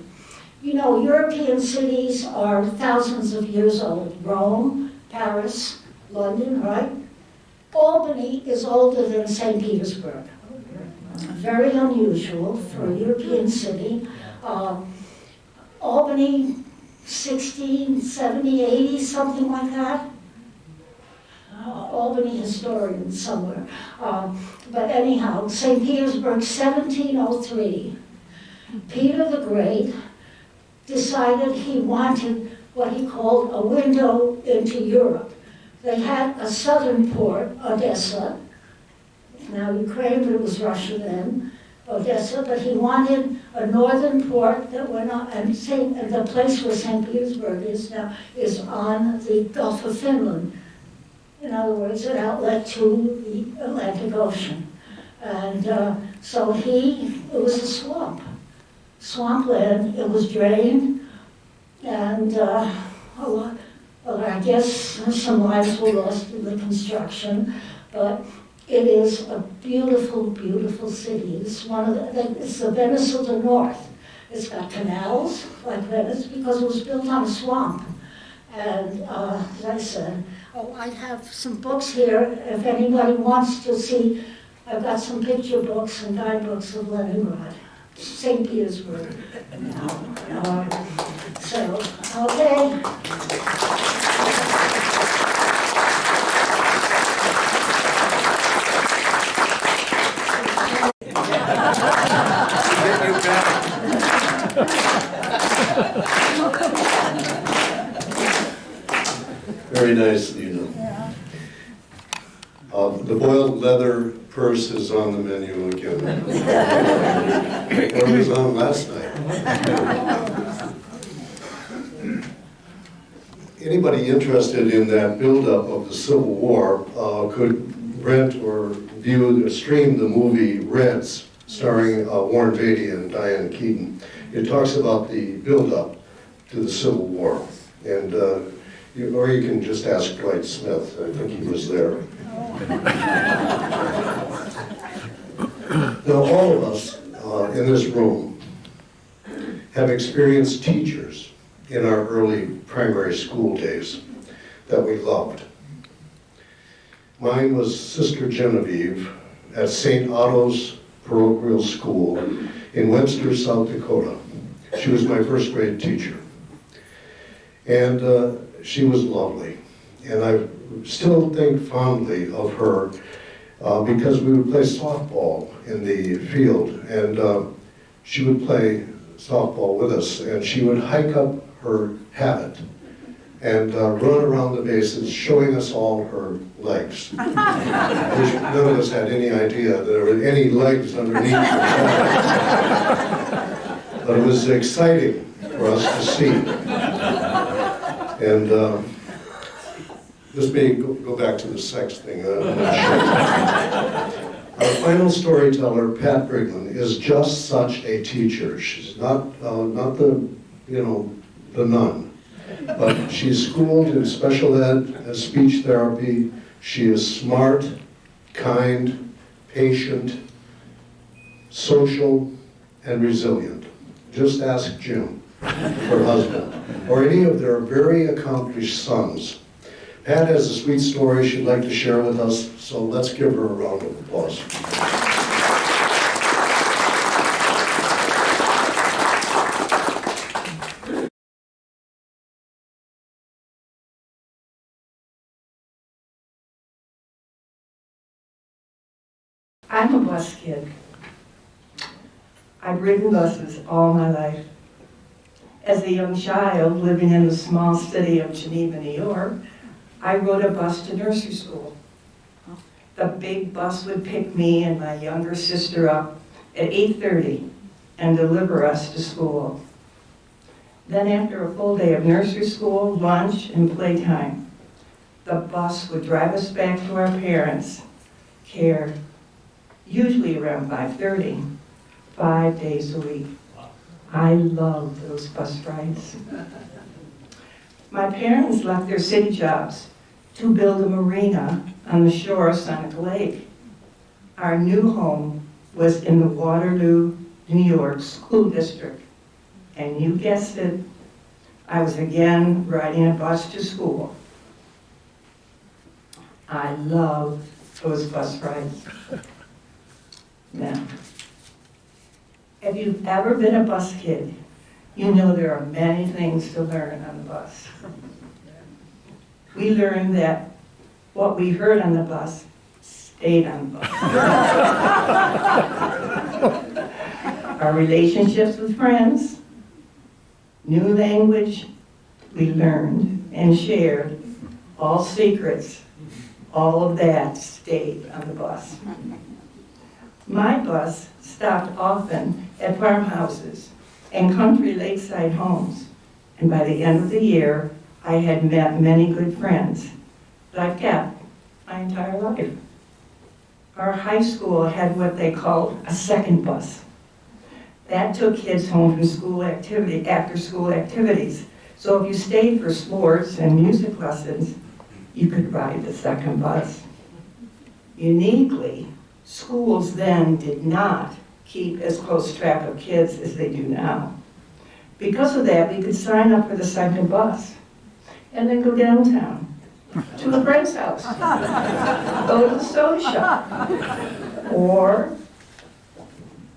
European cities are thousands of years old. Rome, Paris, London, right? Albany is older than St. Petersburg. Very unusual for a European city. Albany, 16, 70, 80, something like that. Albany historian somewhere. But anyhow, St. Petersburg, 1703. Peter the Great decided he wanted what he called a window into Europe. They had a southern port, Odessa. Now Ukraine, but it was Russia then, Odessa, but he wanted a northern port that went on, and the place where St. Petersburg is now is on the Gulf of Finland. In other words, an outlet to the Atlantic Ocean. And so it was a swamp. swampland. It was drained, and a lot, well, I guess some lives were lost in the construction, but it is a beautiful, beautiful city. It's it's the Venice of the North. It's got canals like Venice because it was built on a swamp. And as I said, I have some books here. If anybody wants to see, I've got some picture books and guidebooks of Leningrad, St. Petersburg. So, okay. Very nice, Nina. The boiled leather purse is on the menu again. Or it was on last night. Anybody interested in that buildup of the Civil War could rent or view or stream the movie Reds, starring Warren Beatty and Diane Keaton. It talks about the buildup to the Civil War. And or you can just ask Dwight Smith. I think he was there. Now, all of us in this room have experienced teachers in our early primary school days that we loved. Mine was Sister Genevieve at St. Otto's Parochial School in Webster, South Dakota. She was my first grade teacher. And she was lovely. And I still think fondly of her because we would play softball in the field, and she would play softball with us, and she would hike up her habit and run around the bases, showing us all her legs. Which none of us had any idea there were any legs underneath her body. But it was exciting for us to see. And this may go back to the sex thing. I'm not sure. Our final storyteller, Pat Briglin, is just such a teacher. She's not the nun, but she's schooled in special ed and speech therapy. She is smart, kind, patient, social, and resilient. Just ask Jim, her husband, or any of their very accomplished sons. Pat has a sweet story she'd like to share with us, so let's give her a round of applause. I'm a bus kid. I've ridden buses all my life. As a young child living in the small city of Geneva, New York, I rode a bus to nursery school. The big bus would pick me and my younger sister up at 8:30 and deliver us to school. Then after a full day of nursery school, lunch, and playtime, the bus would drive us back to our parents' care, usually around 5:30, 5 days a week. I loved those bus rides. My parents left their city jobs to build a marina on the shore of Seneca Lake. Our new home was in the Waterloo, New York School District. And you guessed it, I was again riding a bus to school. I love those bus rides. Now, if you've ever been a bus kid, you know there are many things to learn on the bus. We learned that what we heard on the bus stayed on the bus. Our relationships with friends, new language we learned and shared, all secrets, all of that stayed on the bus. My bus stopped often at farmhouses and country lakeside homes, and by the end of the year, I had met many good friends that I've kept my entire life. Our high school had what they called a second bus. That took kids home from school activity, after school activities. So if you stayed for sports and music lessons, you could ride the second bus. Uniquely, schools then did not keep as close track of kids as they do now. Because of that, we could sign up for the second bus and then go downtown to a friend's house, go to the soda shop, or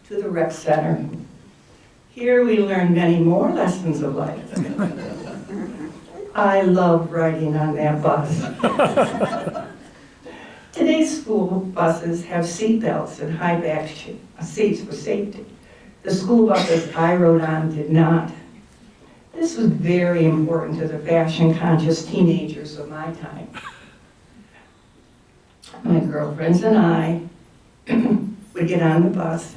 to the rec center. Here we learn many more lessons of life. I love riding on that bus. Today's school buses have seat belts and high back seats for safety. The school buses I rode on did not. This was very important to the fashion-conscious teenagers of my time. My girlfriends and I would get on the bus,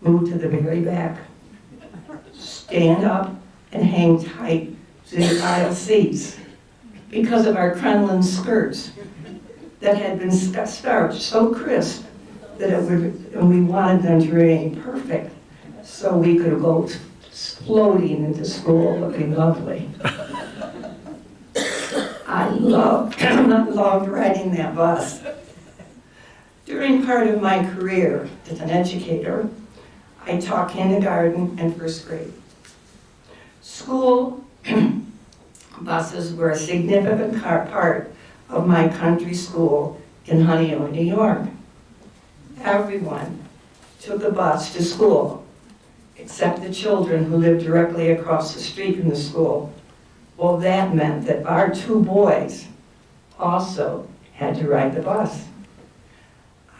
move to the very back, stand up, and hang tight to the aisle seats because of our crinoline skirts that had been starched so crisp that and we wanted them to remain perfect so we could go floating into school looking lovely. I loved riding that bus. During part of my career as an educator, I taught kindergarten and first grade. School buses were a significant part of my country school in Honeoye, New York. Everyone took a bus to school, except the children who lived directly across the street from the school. Well, that meant that our two boys also had to ride the bus.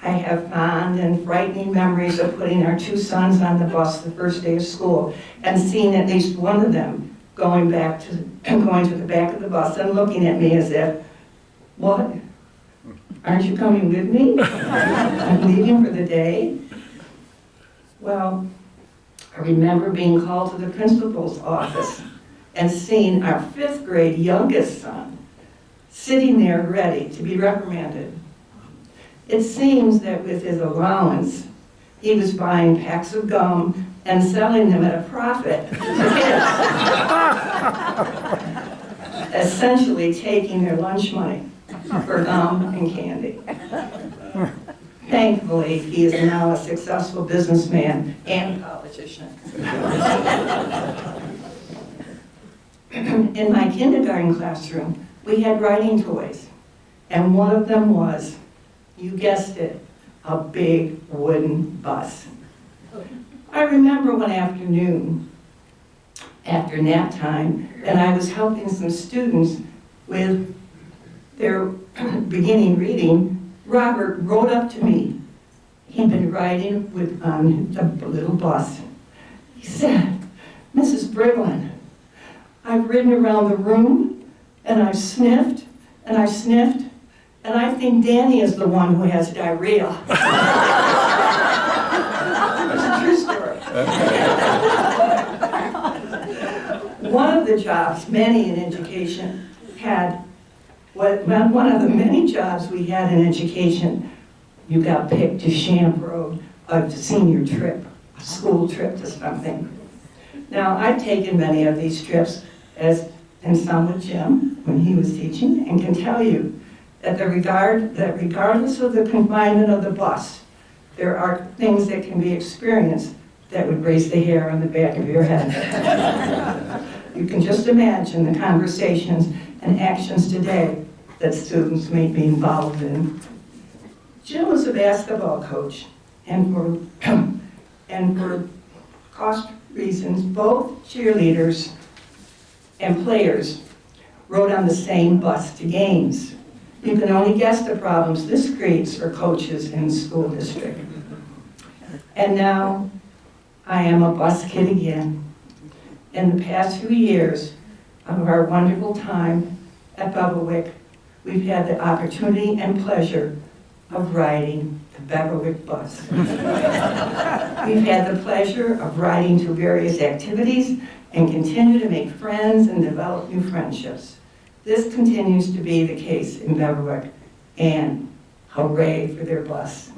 I have fond and frightening memories of putting our two sons on the bus the first day of school and seeing at least one of them going to the back of the bus and looking at me as if, "What? Aren't you coming with me? I'm leaving for the day." Well, I remember being called to the principal's office and seeing our 5th grade youngest son sitting there ready to be reprimanded. It seems that with his allowance, he was buying packs of gum and selling them at a profit to kids, essentially taking their lunch money for gum and candy. Thankfully, he is now a successful businessman and politician. In my kindergarten classroom, we had writing toys, and one of them was, you guessed it, a big wooden bus. I remember one afternoon, after nap time, and I was helping some students with their beginning reading. Robert rode up to me. He'd been riding on the little bus. He said, "Mrs. Briglin, I've ridden around the room, and I've sniffed, and I've sniffed, and I think Danny is the one who has diarrhea." It's a true story. One of the jobs many in education had, one of the many jobs we had in education, you got picked to chaperone a senior trip, a school trip to something. Now, I've taken many of these trips, and some with Jim when he was teaching, and can tell you that regardless of the confinement of the bus, there are things that can be experienced that would raise the hair on the back of your head. You can just imagine the conversations and actions today that students may be involved in. Jim was a basketball coach, and for cost reasons, both cheerleaders and players rode on the same bus to games. You can only guess the problems this creates for coaches in the school district. And now, I am a bus kid again. In the past few years of our wonderful time at Beverwyck, we've had the opportunity and pleasure of riding the Beverwyck bus. We've had the pleasure of riding to various activities and continue to make friends and develop new friendships. This continues to be the case in Beverwyck, and hooray for their bus.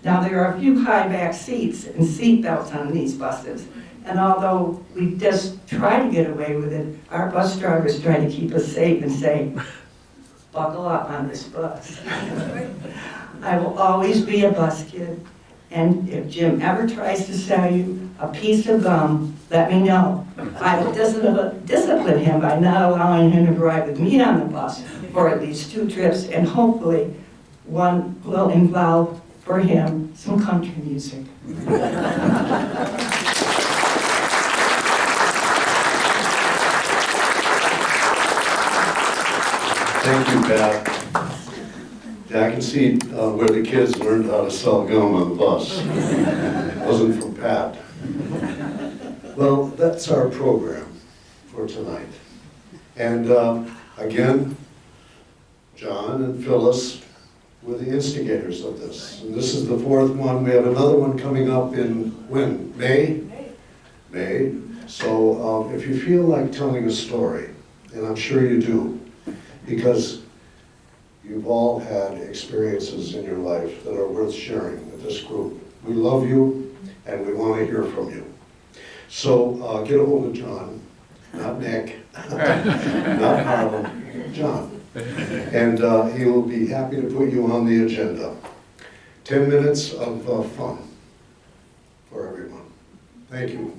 Now, there are a few high back seats and seat belts on these buses. And although we just try to get away with it, our bus drivers try to keep us safe and say, buckle up on this bus. I will always be a bus kid. And if Jim ever tries to sell you a piece of gum, let me know. I will discipline him by not allowing him to ride with me on the bus for at least 2 trips, and hopefully one will involve for him some country music. Thank you, Pat. Yeah, I can see where the kids learned how to sell gum on the bus. It wasn't from Pat. Well, that's our program for tonight. And again, John and Phyllis were the instigators of this. And this is the 4th one. We have another one coming up in, when? May? May. So if you feel like telling a story, and I'm sure you do, because you've all had experiences in your life that are worth sharing with this group. We love you, and we want to hear from you. So get a hold of John, not Nick, not Harlem, John. And he will be happy to put you on the agenda. 10 minutes of fun for everyone. Thank you.